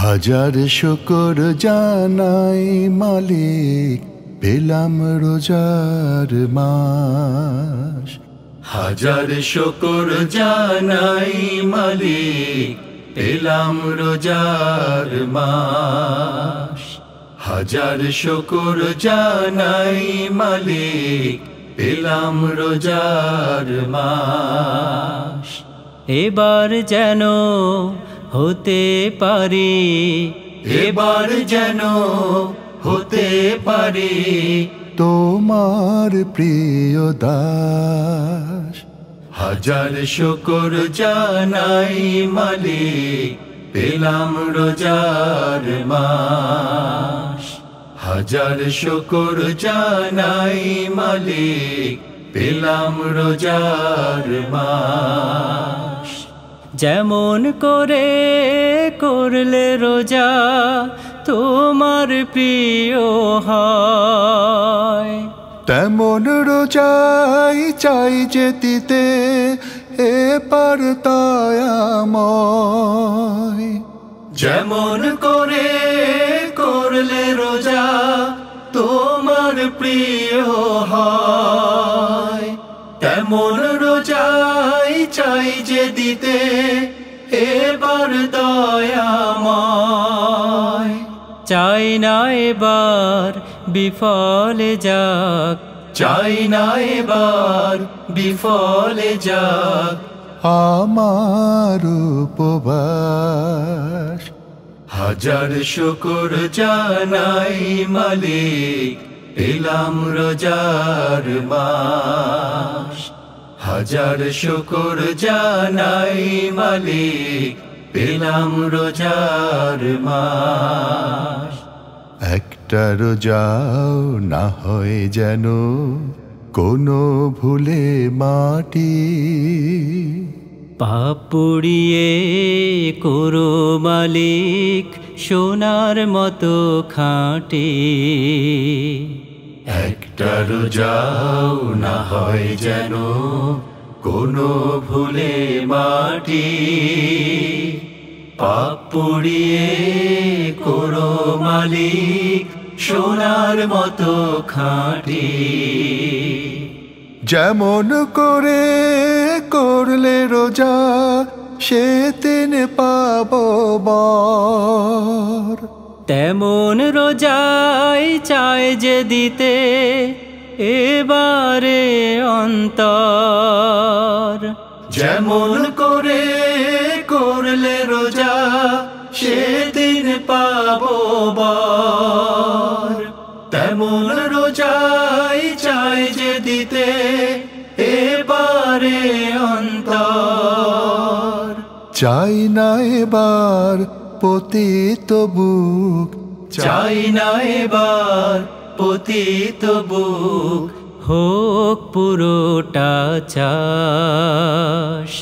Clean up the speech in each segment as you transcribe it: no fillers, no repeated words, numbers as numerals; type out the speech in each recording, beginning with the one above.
হাজার শুকর জানাই মালিক, পেলাম রোজার মাস। হাজার শুকর জানাই মালিক, পেলাম রোজার মাস। হাজার শুকর জানাই মালিক, পেলাম রোজার মাস। এবার যেন হতে পারি, এবার যেন হতে পারি তোমার প্রিয় দাস। হাজার শুকর জানাই মালিক, পেলাম রোজার মাস। হাজার শুকর জানাই মালিক, পেলাম রোজার মাস। যেমন করে করলে রোজা তোমার প্রিয় হয়, তেমন রোজাই চাই যে দিতে এবার দয়াময়। যেমন করে করলে রোজা তোমার প্রিয় হয়, তেমন রোজাই চাই যে দিতে এবার দয়াময়। চাই না এবার বিফলে যাক, চাই না এবার বিফলে যাক আমার উপবাস। হাজার শুকর জানাই মালিক, পেলাম রোজার মাস। হাজার শুকর জানাই মালিক, পেলাম রোজার মাস। একটা রোজাও না হয় যেন কোনো ভুলে মাটি, পাপ পুড়িয়ে করো মালিক সোনার মতো খাঁটি। একটা রোজাও না হয় যেন কোনো ভুলে মাটি, পাপ পুড়িয়ে করো মালিক সোনার মতো খাঁটি। যেমন করে করলে রোজা সেদিন পাব বর, তেমন রোজাই চায় যে দিতে এবারে অন্তর। যেমন করে করলে রোজা সেদিন পাবো বর, তেমন রোজাই চাই যে দিতে এবারে অন্তর। চাই না এবার পতিত বুক, চাই না এবার পতিত বুক হোক পুরোটা চাষ।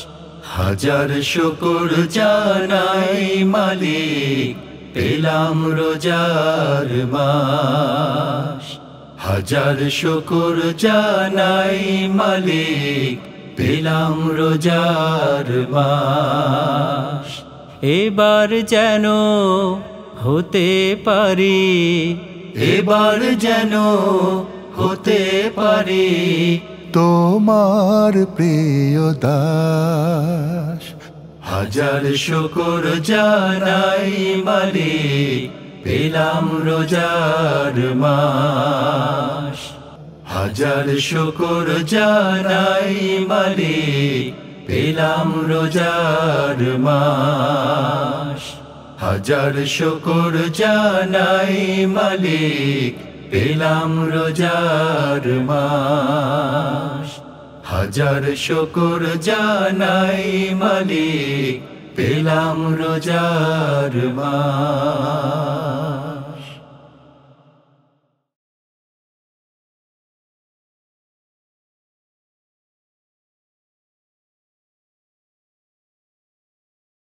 হাজার শুকর জানাই মালিক, পেলাম রোজার মাস। হাজার শুকর জানাই মালিক, পেলাম রোজার মাস। এবার যেন হতে পারি, এবার যেন হতে পারি তোমার প্রিয় দাস। হাজার শুকর জানাই মালিক, পেলাম রোজার মাস। হাজার শুকর জানাই মালিক, পেলাম রোজার মাস। হাজার শুকর জানাই মালিক, পেলাম রোজার মাস। হাজার শুকর জানাই মালিক, পেলাম রোজার মাস।